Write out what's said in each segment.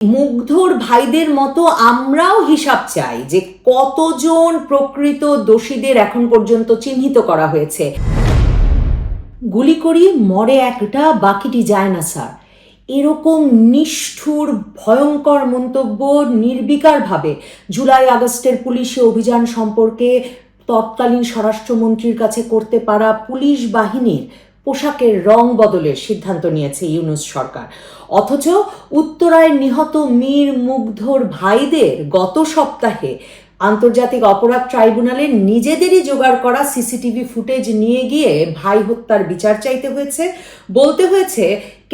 মুগ্ধর ভাইদের মতো আমরাও হিসাব চাই যে কতজন প্রকৃত দোষীদের এখন পর্যন্ত চিহ্নিত করা হয়েছে। গুলি করি মরে একটা, বাকিটি যায় না স্যার, এরকম নিষ্ঠুর ভয়ঙ্কর মন্তব্য নির্বিকারভাবে জুলাই আগস্টের পুলিশি অভিযান সম্পর্কে তৎকালীন স্বরাষ্ট্রমন্ত্রীর কাছে করতে পারা পুলিশ বাহিনীর পোশাকের রং বদলের সিদ্ধান্ত নিয়েছে ইউনূস সরকার। অথচ উত্তরায় নিহত মীর মুগ্ধর ভাইদের গত সপ্তাহে আন্তর্জাতিক অপরাধ ট্রাইব্যুনালে নিজেদেরই জোগাড় করা সিসিটিভি ফুটেজ নিয়ে গিয়ে ভাই হত্যার বিচার চাইতে হয়েছে। বলতে হয়েছে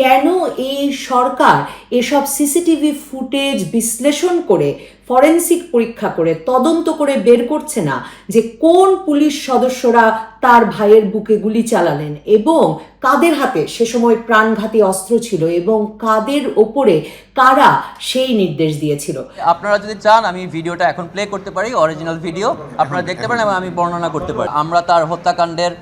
কেন এই সরকার এসব সিসিটিভি ফুটেজ বিশ্লেষণ করে ফরেনসিক পরীক্ষা করে তদন্ত করে বের করছে না যে কোন পুলিশ সদস্যরা তার ভাইয়ের বুকে গুলি চালালেন এবং কাদের হাতে সে সময় প্রাণঘাতী অস্ত্র ছিল এবং কাদের ওপরে কারা সেই নির্দেশ দিয়েছিল। আপনারা যদি চান আমি ভিডিওটা এখন প্লে করতে পারি, অরিজিনাল ভিডিও আপনারা দেখতে পারেন এবং আমি বর্ণনা করতে পারি। আমরা তার হত্যাকাণ্ডের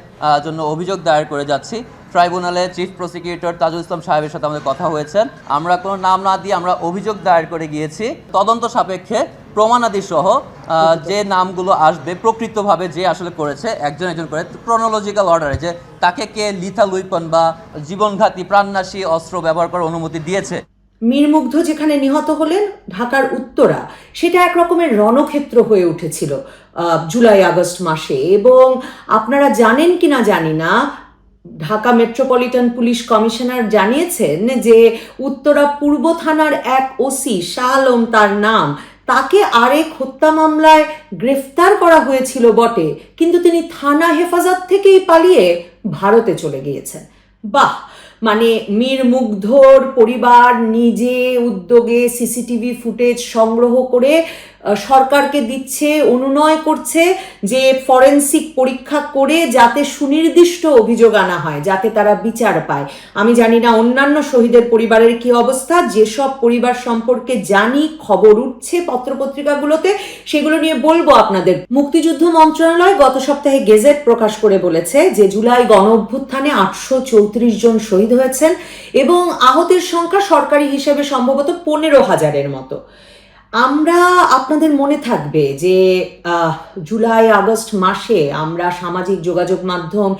জন্য অভিযোগ দায়ের করে যাচ্ছি। ট্রাইব্যুনালে চিফ প্রসিকিউটর তাজুল ইসলাম সাহেবের সাথে আমাদের কথা হয়েছে। আমরা কোনো নাম না দিয়ে আমরা অভিযোগ দায়ের করে গিয়েছি। তদন্ত সাপেক্ষে প্রমাণাদি সহ যে নামগুলো আসবে প্রকৃতভাবে যে আসলে করেছে একজন একজন করে ক্রনোলজিক্যাল অর্ডারে যে তাকে কে লিথাল উইপন বা জীবনঘাতী প্রাণনাশী অস্ত্র ব্যবহার করার অনুমতি দিয়েছে। মীর মুগ্ধ যেখানে নিহত হলেন ঢাকার উত্তরা, সেটা এক রকমের রণক্ষেত্র হয়ে উঠেছিল জুলাই আগস্ট মাসে। এবং আপনারা জানেন কিনা জানি না, ঢাকা মেট্রোপলিটন পুলিশ কমিশনার জানিয়েছেন যে উত্তরা পূর্ব থানার এক ওসি শাহ আলম তার নাম, তাকে আরেক হত্যা মামলায় গ্রেফতার করা হয়েছিল বটে, কিন্তু তিনি থানা হেফাজত থেকেই পালিয়ে ভারতে চলে গিয়েছেন। বাহ, মানে মীর মুগ্ধর পরিবার নিজে উদ্যোগে সিসিটিভি ফুটেজ সংগ্রহ করে সরকারকে দিচ্ছে, অনুনয় করছে যে ফরেনসিক পরীক্ষা করে যাতে সুনির্দিষ্ট অভিযোগ আনা হয়, যাতে তারা বিচার পায়। আমি জানি না অন্যান্য শহীদের পরিবারের কি অবস্থা, যেসব পরিবার সম্পর্কে জানি, খবর উঠছে পত্রপত্রিকাগুলোতে, সেগুলো নিয়ে বলবো আপনাদের। মুক্তিযুদ্ধ মন্ত্রণালয় গত সপ্তাহে গেজেট প্রকাশ করে বলেছে যে জুলাই গণ অভ্যুত্থানে 834 জন শহীদ হয়েছেন এবং আহতের সংখ্যা সরকারি হিসেবে সম্ভবত 15,000-এর মতো। আমরা আপনাদের মনে থাকবে যে জুলাই আগস্ট মাসে আমরা সামাজিক যোগাযোগ মাধ্যম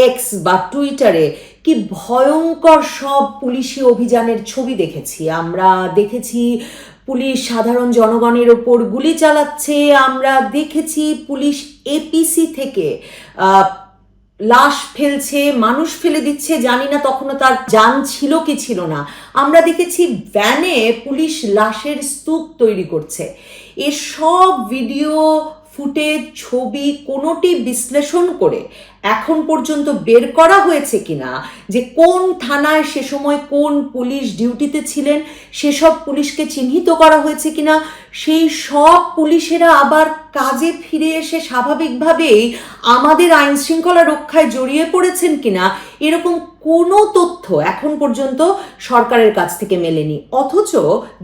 এক্স বা টুইটারে কি ভয়ঙ্কর সব পুলিশি অভিযানের ছবি দেখেছি। আমরা দেখেছি পুলিশ সাধারণ জনগণের ওপর গুলি চালাচ্ছে, আমরা দেখেছি পুলিশ এপিসি থেকে লাশ ফেলছে, মানুষ ফেলে দিচ্ছে, জানি না তখনও তার জান ছিল কি ছিল না। আমরা দেখেছি ভ্যানে পুলিশ লাশের স্তূপ তৈরি করছে। এসব ভিডিও ফুটেজ, ছবি কোনোটি বিশ্লেষণ করে এখন পর্যন্ত বের করা হয়েছে কিনা যে কোন থানায় সে সময় কোন পুলিশ ডিউটিতে ছিলেন, সেসব পুলিশকে চিহ্নিত করা হয়েছে কিনা, সেই সব পুলিশেরা আবার কাজে ফিরে এসে স্বাভাবিকভাবেই আমাদের আইন শৃঙ্খলা রক্ষায় জড়িয়ে পড়েছেন কিনা, এরকম কোনো তথ্য এখন পর্যন্ত সরকারের কাছ থেকে মেলেনি। অথচ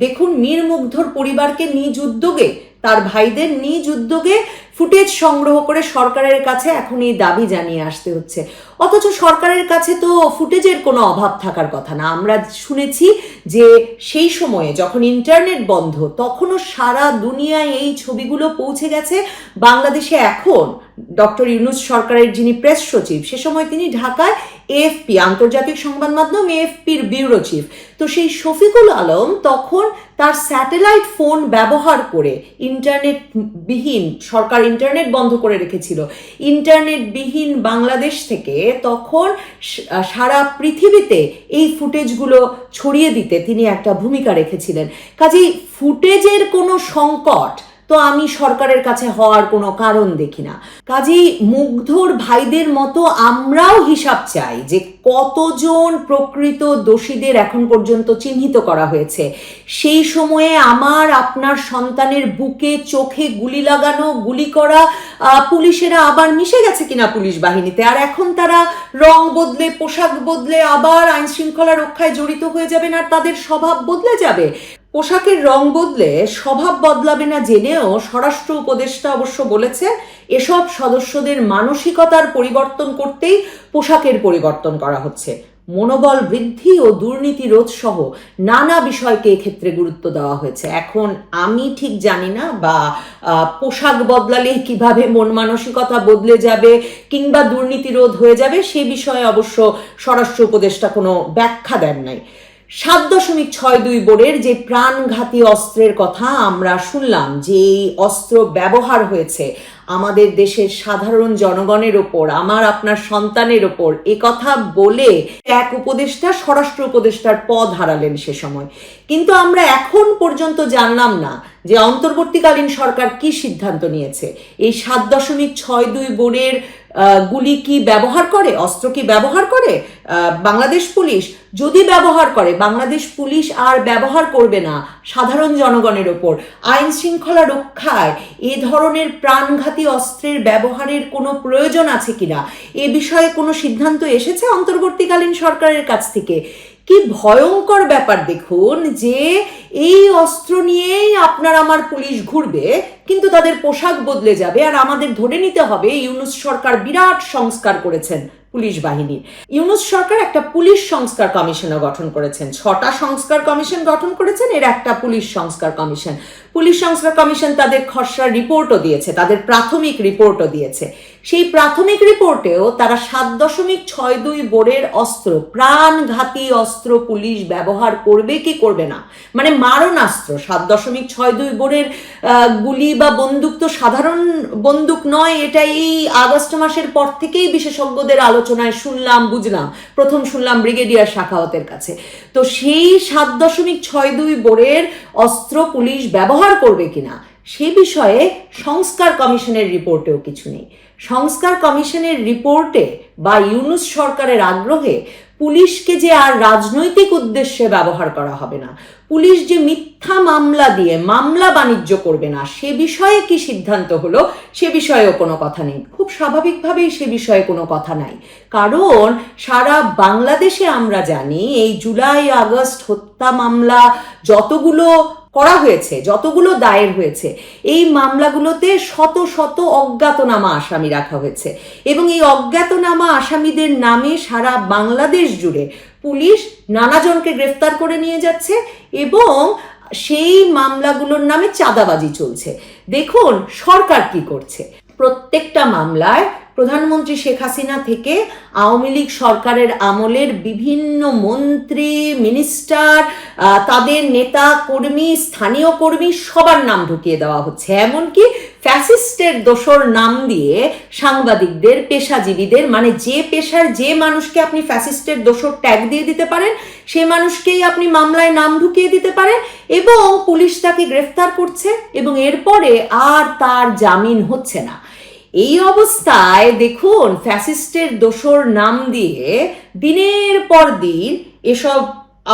দেখুন, মীর মুগ্ধর পরিবারকে নিজ উদ্যোগে, তার ভাইদের নিজ উদ্যোগে ফুটেজ সংগ্রহ করে সরকারের কাছে এখন এই দাবি জানিয়ে আসতে হচ্ছে। অথচ সরকারের কাছে তো ফুটেজের কোনো অভাব থাকার কথা না। আমরা শুনেছি যে সেই সময়ে যখন ইন্টারনেট বন্ধ, তখনও সারা দুনিয়ায় এই ছবিগুলো পৌঁছে গেছে। বাংলাদেশে এখন ডক্টর ইউনূস সরকারের যিনি প্রেস সচিব, সে সময় তিনি ঢাকায় এএফপি, আন্তর্জাতিক সংবাদ মাধ্যম এএফপির ব্যুরো চিফ। তো সেই শফিকুল আলম তখন তার স্যাটেলাইট ফোন ব্যবহার করে, ইন্টারনেট বিহীন, সরকার ইন্টারনেট বন্ধ করে রেখেছিল, ইন্টারনেট বিহীন বাংলাদেশ থেকে তখন সারা পৃথিবীতে এই ফুটেজগুলো ছড়িয়ে দিতে তিনি একটা ভূমিকা রেখেছিলেন। কাজেই ফুটেজের কোনো সংকট তো আমি সরকারের কাছে হওয়ার কোনো কারণ দেখি না। কাজেই মুগ্ধর ভাইদের মতো আমরাও হিসাব চাই যে কতজন প্রকৃত দোষীদের এখন পর্যন্ত চিহ্নিত করা হয়েছে। সেই সময়ে আমার আপনার সন্তানের বুকে চোখে গুলি লাগানো, গুলি করা পুলিশেরা আবার মিশে গেছে কিনা পুলিশ বাহিনীতে, আর এখন তারা রং বদলে, পোশাক বদলে আবার আইন শৃঙ্খলা রক্ষায় জড়িত হয়ে যাবেন, আর তাদের স্বভাব বদলে যাবে। পোশাকের রং বদলে স্বভাব বদলাবে না জেনেও স্বরাষ্ট্র উপদেষ্টা অবশ্য বলেছে এসব সদস্যদের মানসিকতার পরিবর্তন করতেই পোশাকের পরিবর্তন করা হচ্ছে। মনোবল বৃদ্ধি ও দুর্নীতি রোধ সহ নানা বিষয়কে এক্ষেত্রে গুরুত্ব দেওয়া হয়েছে। এখন আমি ঠিক জানি না বা পোশাক বদলালে কিভাবে মন মানসিকতা বদলে যাবে কিংবা দুর্নীতি রোধ হয়ে যাবে সে বিষয়ে অবশ্য স্বরাষ্ট্র উপদেষ্টা কোনো ব্যাখ্যা দেন নাই। 7.62 বোর্ডের যে প্রাণঘাতী অস্ত্রের কথা আমরা শুনলাম, যে অস্ত্র ব্যবহার হয়েছে আমাদের দেশের সাধারণ জনগণের ওপর, আমার আপনার সন্তানের ওপর, এ কথা বলে এক উপদেষ্টা স্বরাষ্ট্র উপদেষ্টার পদ হারালেন সে সময়। কিন্তু আমরা এখন পর্যন্ত জানলাম না যে অন্তর্বর্তীকালীন সরকার কি সিদ্ধান্ত নিয়েছে। এই 7.62 বোর্ডের গুলি কি ব্যবহার করে, অস্ত্র কি ব্যবহার করে বাংলাদেশ পুলিশ? যদি ব্যবহার করে, বাংলাদেশ পুলিশ আর ব্যবহার করবে না সাধারণ জনগণের ওপর। আইন শৃঙ্খলা রক্ষায় এ ধরনের প্রাণঘাতী অস্ত্রের ব্যবহারের কোনো প্রয়োজন আছে কিনা এ বিষয়ে কোনো সিদ্ধান্ত এসেছে অন্তর্বর্তীকালীন সরকারের কাছ থেকে? কি ভয়ঙ্কর ব্যাপার দেখুন, যে এই অস্ত্র নিয়েই আপনার আমার পুলিশ ঘুরবে, কিন্তু তাদের পোশাক বদলে যাবে আর আমাদের ধরে নিতে হবে ইউনূস সরকার বিরাট সংস্কার করেছেন পুলিশ বাহিনীর। ইউনূস সরকার একটা পুলিশ সংস্কার কমিশনও গঠন করেছেন, 6টা সংস্কার কমিশন গঠন করেছেন, এর একটা পুলিশ সংস্কার কমিশন। পুলিশ সংস্কার কমিশন তাদের খসড়া রিপোর্টও দিয়েছে, তাদের প্রাথমিক রিপোর্টও দিয়েছে। সেই প্রাথমিক রিপোর্টেও তারা 7.62 বোর্ডের অস্ত্র, প্রাণঘাতী অস্ত্র পুলিশ ব্যবহার করবে কি করবে না, মানে মারণাস্ত্র, 7.62 বোর্ডের গুলি বা বন্দুক তো সাধারণ বন্দুক নয়। এটা এই আগস্ট মাসের পর থেকেই বিশেষজ্ঞদের আলোচনায় শুনলাম, বুঝলাম, প্রথম শুনলাম ব্রিগেডিয়ার শাখাওয়াতের কাছে। তো সেই 7.62 বোর্ডের অস্ত্র পুলিশ ব্যবহার করবে কিনা সে বিষয়ে সংস্কার কমিশনের রিপোর্টেও কিছু নেই। সংস্কার কমিশনের রিপোর্টে বা ইউনূস সরকারের আগ্রহে পুলিশকে যে আর রাজনৈতিক উদ্দেশ্যে ব্যবহার করা হবে না, পুলিশ যে মিথ্যা মামলা দিয়ে মামলা বাণিজ্য করবে না, সে বিষয়ে কি সিদ্ধান্ত হলো সে বিষয়েও কোনো কথা নেই। খুব স্বাভাবিকভাবেই সে বিষয়ে কোনো কথা নাই, কারণ সারা বাংলাদেশে আমরা জানি এই জুলাই আগস্ট হত্যা মামলা যতগুলো করা হয়েছে, যতগুলো দায়ের হয়েছে, এই মামলাগুলোতে শত শত অজ্ঞাতনামা আসামি রাখা হয়েছে এবং এই অজ্ঞাতনামা আসামিদের নামে সারা বাংলাদেশ জুড়ে পুলিশ নানাজনকে গ্রেফতার করে নিয়ে যাচ্ছে এবং সেই মামলাগুলোর নামে চাঁদাবাজি চলছে। দেখুন সরকার কি করছে, প্রত্যেকটা মামলায় প্রধানমন্ত্রী শেখ হাসিনা থেকে আওয়ামী লীগ সরকারের আমলের বিভিন্ন মন্ত্রী, মিনিস্টার, তাদের নেতা কর্মী, স্থানীয় কর্মী সবার নাম ঢুকিয়ে দেওয়া হচ্ছে। এমনকি ফ্যাসিস্টের দোসর নাম দিয়ে সাংবাদিকদের, পেশাজীবীদের, মানে যে পেশার যে মানুষকে আপনি ফ্যাসিস্টের দোসর ট্যাগ দিয়ে দিতে পারেন সে মানুষকেই আপনি মামলায় নাম ঢুকিয়ে দিতে পারেন এবং পুলিশ তাকে গ্রেফতার করছে এবং এরপরে আর তার জামিন হচ্ছে না। এই অবস্থায় দেখুন ফ্যাসিস্টের দোসর নাম দিয়ে দিনের পর দিন এসব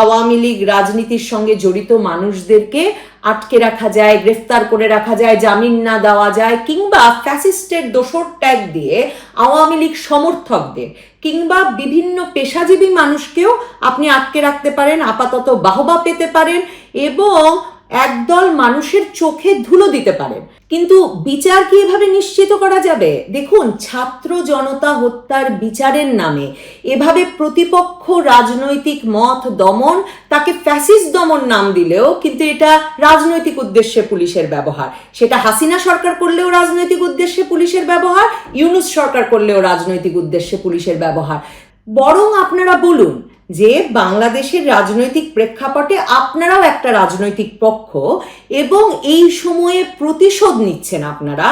আওয়ামী লীগ রাজনীতির সঙ্গে জড়িত মানুষদেরকে আটকে রাখা যায়, গ্রেফতার করে রাখা যায়, জামিন না দেওয়া যায়, কিংবা ফ্যাসিস্টের দোসর ট্যাগ দিয়ে আওয়ামী লীগ সমর্থকদের কিংবা বিভিন্ন পেশাজীবী মানুষকেও আপনি আটকে রাখতে পারেন, আপাতত বাহবা পেতে পারেন এবং একদল মানুষের চোখে ধুলো দিতে পারেন। কিন্তু বিচার কি এভাবে নিশ্চিত করা যাবে? দেখুন ছাত্র জনতা হত্যার বিচারের নামে এভাবে প্রতিপক্ষ রাজনৈতিক মত দমন, তাকে ফ্যাসিস্ট দমন নাম দিলেও কিন্তু এটা রাজনৈতিক উদ্দেশ্যে পুলিশের ব্যবহার। সেটা হাসিনা সরকার করলেও রাজনৈতিক উদ্দেশ্যে পুলিশের ব্যবহার, ইউনূস সরকার করলেও রাজনৈতিক উদ্দেশ্যে পুলিশের ব্যবহার। বরং আপনারা বলুন যে বাংলাদেশের রাজনৈতিক প্রেক্ষাপটে আপনারাও একটা রাজনৈতিক পক্ষ এবং এই সময়ে প্রতিশোধ নিচ্ছেন আপনারা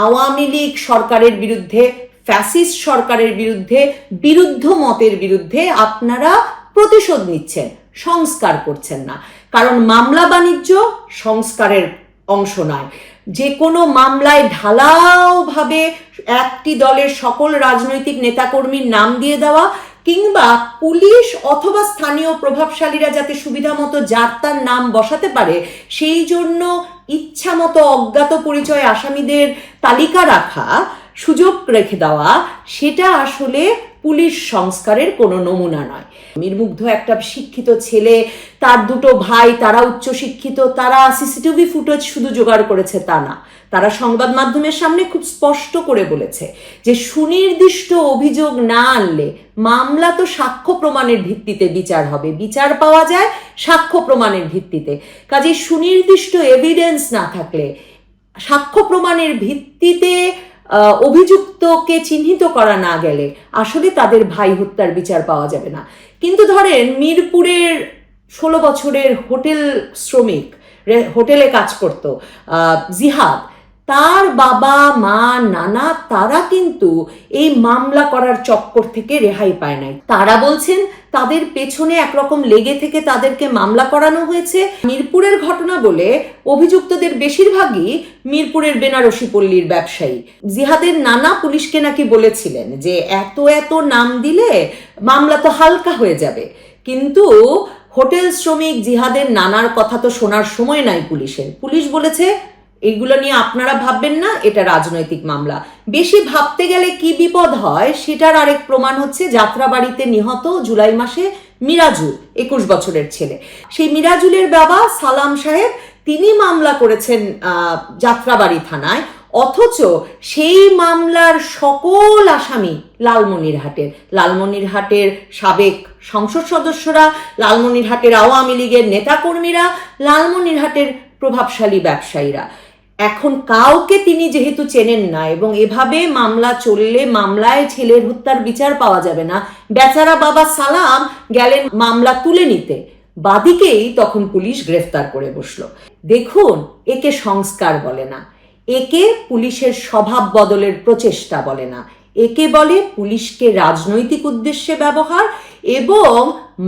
আওয়ামী লীগ সরকারের বিরুদ্ধে, ফ্যাসিস্ট সরকারের বিরুদ্ধে, বিরুদ্ধ মতের বিরুদ্ধে আপনারা প্রতিশোধ নিচ্ছেন, সংস্কার করছেন না। কারণ মামলা বাণিজ্য সংস্কারের অংশ নয়। যে কোনো মামলায় ঢালাওভাবে একটি দলের সকল রাজনৈতিক নেতাকর্মীর নাম দিয়ে দেওয়া কিংবা পুলিশ অথবা স্থানীয় প্রভাবশালীরা যাতে সুবিধা মতো যার তার নাম বসাতে পারে সেই জন্য ইচ্ছা মতো অজ্ঞাত পরিচয় আসামিদের তালিকা রাখা, সুযোগ রেখে দেওয়া, সেটা আসলে পুলিশ সংস্কারের কোনো নমুনা নয়। নির্মুগ্ধ একটা শিক্ষিত ছেলে, তার দুটো ভাই, তারা উচ্চশিক্ষিত, তারা সিসিটিভি ফুটেজ শুধু জোগাড় করেছে তা না, তারা সংবাদ মাধ্যমের সামনে খুব স্পষ্ট করে বলেছে যে সুনির্দিষ্ট অভিযোগ না আনলে মামলা তো সাক্ষ্য প্রমাণের ভিত্তিতে বিচার হবে, বিচার পাওয়া যায় সাক্ষ্য প্রমাণের ভিত্তিতে। কাজে সুনির্দিষ্ট এভিডেন্স না থাকলে, সাক্ষ্য প্রমাণের ভিত্তিতে অভিযুক্তকে চিহ্নিত করা না গেলে আসলে তাদের ভাই হত্যার বিচার পাওয়া যাবে না। কিন্তু ধরেন মিরপুরের 16 বছরের হোটেল শ্রমিক, হোটেলে কাজ করত জিহাদ, তার বাবা মা নানা তারা কিন্তু এই মামলা করার চক্কর থেকে রেহাই পায় নাই। তারা বলছেন তাদের পেছনে একরকম লেগে থেকে তাদেরকে মামলা করানো হয়েছে। মিরপুরের ঘটনা বলে অভিযুক্তদের বেশিরভাগই মিরপুরের বেনারসি পল্লীর ব্যবসায়ী। জিহাদের নানা পুলিশকে নাকি বলেছিলেন যে এত এত নাম দিলে মামলা তো হালকা হয়ে যাবে, কিন্তু হোটেল শ্রমিক জিহাদের নানার কথা তো শোনার সময় নাই পুলিশের। পুলিশ বলেছে এইগুলো নিয়ে আপনারা ভাববেন না, এটা রাজনৈতিক মামলা। বেশি ভাবতে গেলে কি বিপদ হয় সেটার আরেক প্রমাণ হচ্ছে যাত্রাবাড়িতে নিহত জুলাই মাসে মিরাজুল, 21 বছরের ছেলে। সেই মিরাজুলের বাবা সালাম সাহেব, তিনি মামলা করেছেন যাত্রাবাড়ি থানায়, অথচ সেই মামলার সকল আসামি লালমনিরহাটের সাবেক সংসদ সদস্যরা, লালমনিরহাটের আওয়ামী লীগের নেতাকর্মীরা, লালমনিরহাটের প্রভাবশালী ব্যবসায়ীরা। এখন কাউকে তিনি যেহেতু চেনেন না এবং এভাবে মামলা চললে মামলায় ছেলের হত্যার বিচার পাওয়া যাবে না, বেচারা বাবা সালাম গেলেন মামলা তুলে নিতে, বাদীকেই তখন পুলিশ গ্রেফতার করে বসলো। দেখুন, একে সংস্কার বলে না, একে পুলিশের স্বভাব বদলের প্রচেষ্টা বলে না, একে বলে পুলিশকে রাজনৈতিক উদ্দেশ্যে ব্যবহার এবং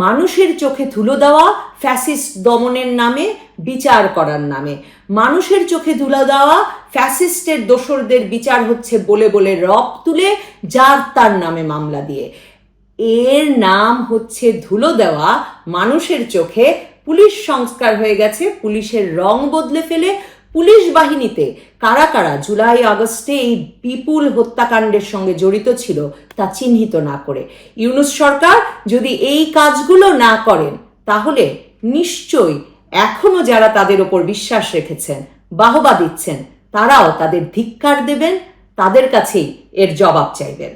মানুষের চোখে ধুলো দেওয়া, ফ্যাসিস্ট দমনের নামে, বিচার করার নামে। মানুষের চোখে ধুলো দেওয়া ফ্যাসিস্টের দোসরদের বিচার হচ্ছে বলে বলে রব তুলে যার তার নামে মামলা দিয়ে। এর নাম হচ্ছে ধুলো দেওয়া মানুষের চোখে। পুলিশ সংস্কার হয়ে গেছে, পুলিশের রং বদলে ফেলে পুলিশ বাহিনীতে কারা কারা জুলাই আগস্টে এই বিপুল হত্যাকাণ্ডের সঙ্গে জড়িত ছিল তা চিহ্নিত না করে। ইউনূস সরকার যদি এই কাজগুলো না করেন তাহলে নিশ্চয়ই এখনো যারা তাদের ওপর বিশ্বাস রেখেছেন, বাহবা দিচ্ছেন, তারাও তাদের ধিক্কার দেবেন, তাদের কাছেই এর জবাব চাইবেন।